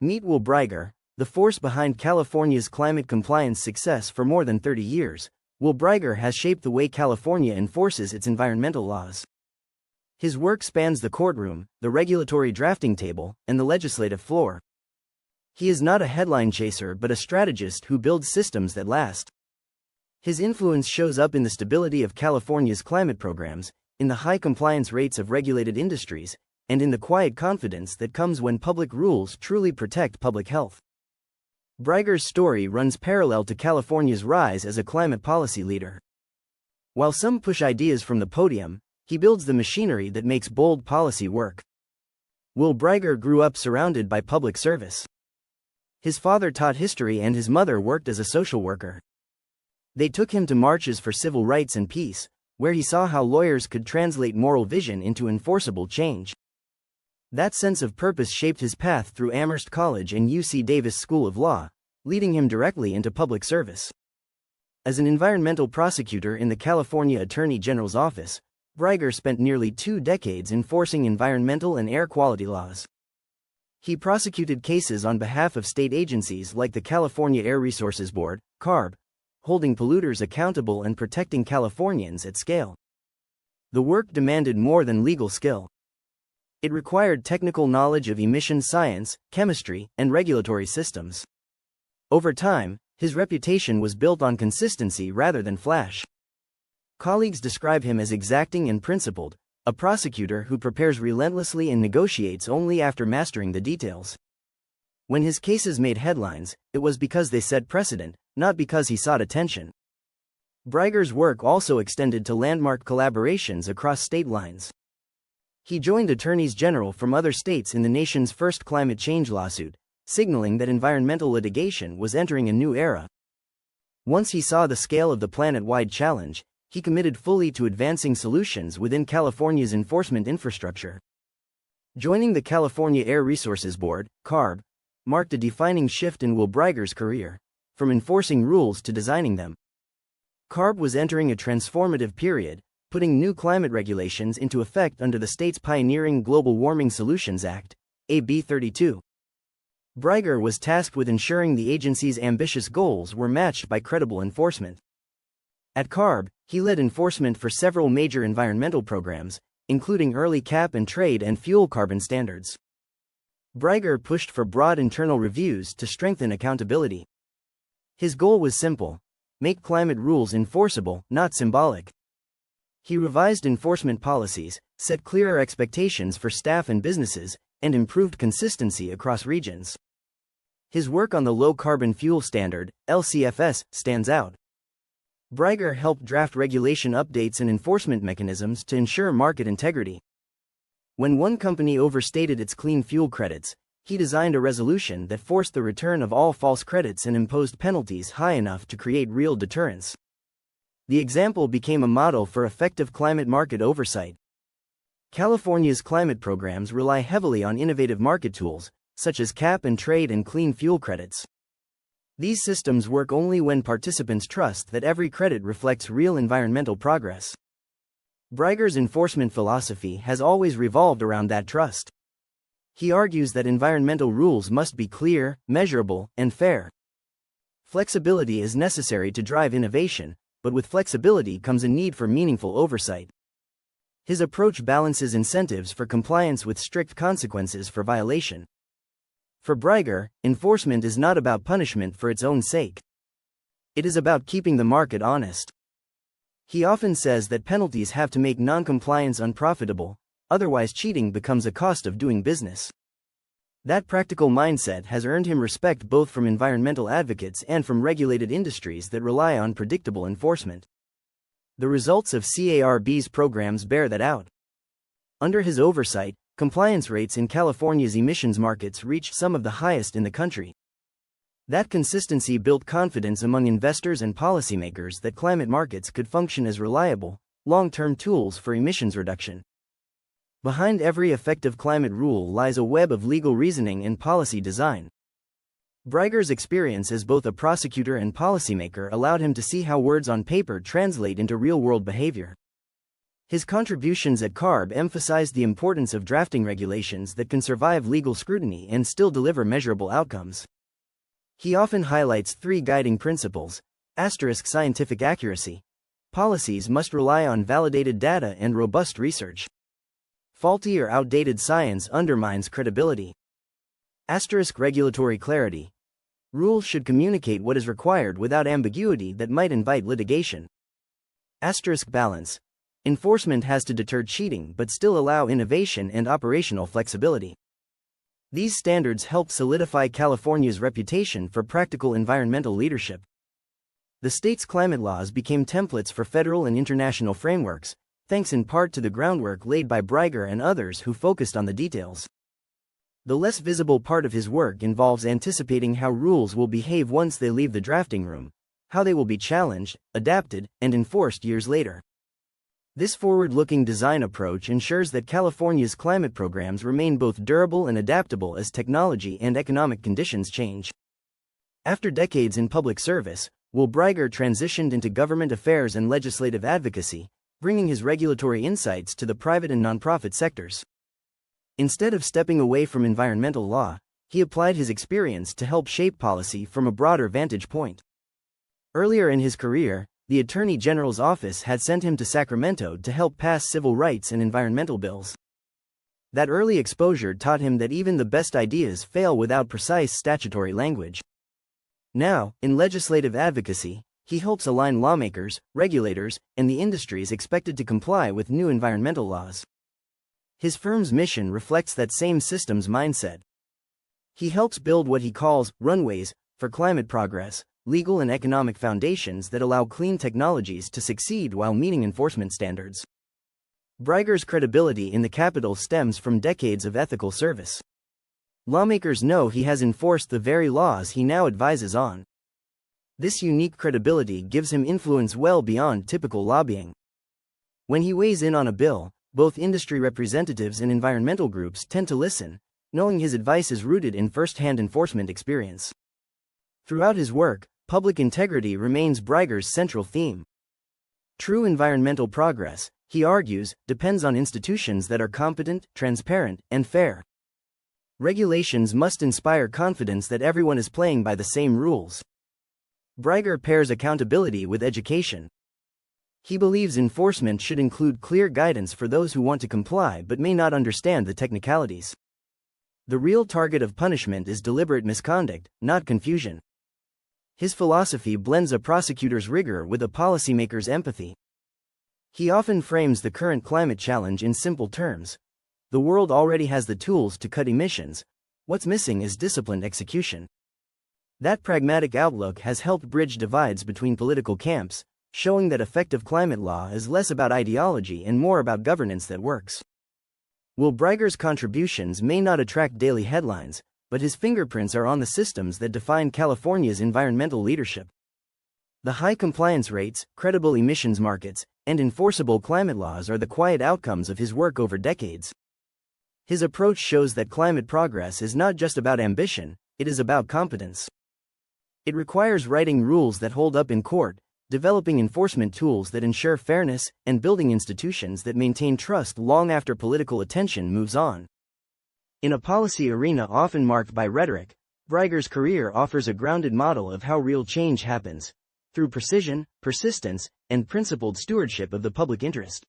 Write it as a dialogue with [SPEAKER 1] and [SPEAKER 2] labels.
[SPEAKER 1] Meet Will Breiger, the force behind California's climate compliance success for more than 30 years. Will Breiger has shaped the way California enforces its environmental laws. His work spans the courtroom, the regulatory drafting table, and the legislative floor. He is not a headline chaser but a strategist who builds systems that last. His influence shows up in the stability of California's climate programs, in the high compliance rates of regulated industries, and in the quiet confidence that comes when public rules truly protect public health. Breiger's story runs parallel to California's rise as a climate policy leader. While some push ideas from the podium, he builds the machinery that makes bold policy work. Will Breiger grew up surrounded by public service. His father taught history and his mother worked as a social worker. They took him to marches for civil rights and peace, where he saw how lawyers could translate moral vision into enforceable change. That sense of purpose shaped his path through Amherst College and UC Davis School of Law, leading him directly into public service. As an environmental prosecutor in the California Attorney General's office, Breiger spent nearly 2 decades enforcing environmental and air quality laws. He prosecuted cases on behalf of state agencies like the California Air Resources Board, CARB, holding polluters accountable and protecting Californians at scale. The work demanded more than legal skill. It required technical knowledge of emission science, chemistry, and regulatory systems. Over time, his reputation was built on consistency rather than flash. Colleagues describe him as exacting and principled, a prosecutor who prepares relentlessly and negotiates only after mastering the details. When his cases made headlines, it was because they set precedent, not because he sought attention. Breiger's work also extended to landmark collaborations across state lines. He joined attorneys general from other states in the nation's first climate change lawsuit, signaling that environmental litigation was entering a new era. Once he saw the scale of the planet-wide challenge, he committed fully to advancing solutions within California's enforcement infrastructure. Joining the California Air Resources Board, CARB, marked a defining shift in Will Breiger's career, from enforcing rules to designing them. CARB was entering a transformative period, putting new climate regulations into effect under the state's pioneering Global Warming Solutions Act, AB 32. Breiger was tasked with ensuring the agency's ambitious goals were matched by credible enforcement. At CARB, he led enforcement for several major environmental programs, including early cap and trade and fuel carbon standards. Breiger pushed for broad internal reviews to strengthen accountability. His goal was simple: make climate rules enforceable, not symbolic. He revised enforcement policies, set clearer expectations for staff and businesses, and improved consistency across regions. His work on the Low Carbon Fuel Standard, LCFS, stands out. Breiger helped draft regulation updates and enforcement mechanisms to ensure market integrity. When one company overstated its clean fuel credits, he designed a resolution that forced the return of all false credits and imposed penalties high enough to create real deterrence. The example became a model for effective climate market oversight. California's climate programs rely heavily on innovative market tools, such as cap and trade and clean fuel credits. These systems work only when participants trust that every credit reflects real environmental progress. Breiger's enforcement philosophy has always revolved around that trust. He argues that environmental rules must be clear, measurable, and fair. Flexibility is necessary to drive innovation, but with flexibility comes a need for meaningful oversight. His approach balances incentives for compliance with strict consequences for violation. For Breiger, enforcement is not about punishment for its own sake. It is about keeping the market honest. He often says that penalties have to make non-compliance unprofitable, otherwise cheating becomes a cost of doing business. That practical mindset has earned him respect both from environmental advocates and from regulated industries that rely on predictable enforcement. The results of CARB's programs bear that out. Under his oversight, compliance rates in California's emissions markets reached some of the highest in the country. That consistency built confidence among investors and policymakers that climate markets could function as reliable, long-term tools for emissions reduction. Behind every effective climate rule lies a web of legal reasoning and policy design. Breiger's experience as both a prosecutor and policymaker allowed him to see how words on paper translate into real-world behavior. His contributions at CARB emphasized the importance of drafting regulations that can survive legal scrutiny and still deliver measurable outcomes. He often highlights three guiding principles: scientific accuracy. Policies must rely on validated data and robust research. Faulty or outdated science undermines credibility. Regulatory clarity. Rules should communicate what is required without ambiguity that might invite litigation. Balance. Enforcement has to deter cheating but still allow innovation and operational flexibility. These standards help solidify California's reputation for practical environmental leadership. The state's climate laws became templates for federal and international frameworks, thanks in part to the groundwork laid by Breiger and others who focused on the details. The less visible part of his work involves anticipating how rules will behave once they leave the drafting room, how they will be challenged, adapted, and enforced years later. This forward-looking design approach ensures that California's climate programs remain both durable and adaptable as technology and economic conditions change. After decades in public service, Breiger transitioned into government affairs and legislative advocacy, bringing his regulatory insights to the private and nonprofit sectors. Instead of stepping away from environmental law, he applied his experience to help shape policy from a broader vantage point. Earlier in his career, the Attorney General's office had sent him to Sacramento to help pass civil rights and environmental bills. That early exposure taught him that even the best ideas fail without precise statutory language. Now, in legislative advocacy, he helps align lawmakers, regulators, and the industries expected to comply with new environmental laws. His firm's mission reflects that same systems mindset. He helps build what he calls runways for climate progress, legal and economic foundations that allow clean technologies to succeed while meeting enforcement standards. Breiger's credibility in the Capitol stems from decades of ethical service. Lawmakers know he has enforced the very laws he now advises on. This unique credibility gives him influence well beyond typical lobbying. When he weighs in on a bill, both industry representatives and environmental groups tend to listen, knowing his advice is rooted in first-hand enforcement experience. Throughout his work, public integrity remains Breiger's central theme. True environmental progress, he argues, depends on institutions that are competent, transparent, and fair. Regulations must inspire confidence that everyone is playing by the same rules. Breiger pairs accountability with education. He believes enforcement should include clear guidance for those who want to comply but may not understand the technicalities. The real target of punishment is deliberate misconduct, not confusion. His philosophy blends a prosecutor's rigor with a policymaker's empathy. He often frames the current climate challenge in simple terms. The world already has the tools to cut emissions. What's missing is disciplined execution. That pragmatic outlook has helped bridge divides between political camps, showing that effective climate law is less about ideology and more about governance that works. Breiger's contributions may not attract daily headlines, but his fingerprints are on the systems that define California's environmental leadership. The high compliance rates, credible emissions markets, and enforceable climate laws are the quiet outcomes of his work over decades. His approach shows that climate progress is not just about ambition, it is about competence. It requires writing rules that hold up in court, developing enforcement tools that ensure fairness, and building institutions that maintain trust long after political attention moves on. In a policy arena often marked by rhetoric, Breiger's career offers a grounded model of how real change happens, through precision, persistence, and principled stewardship of the public interest.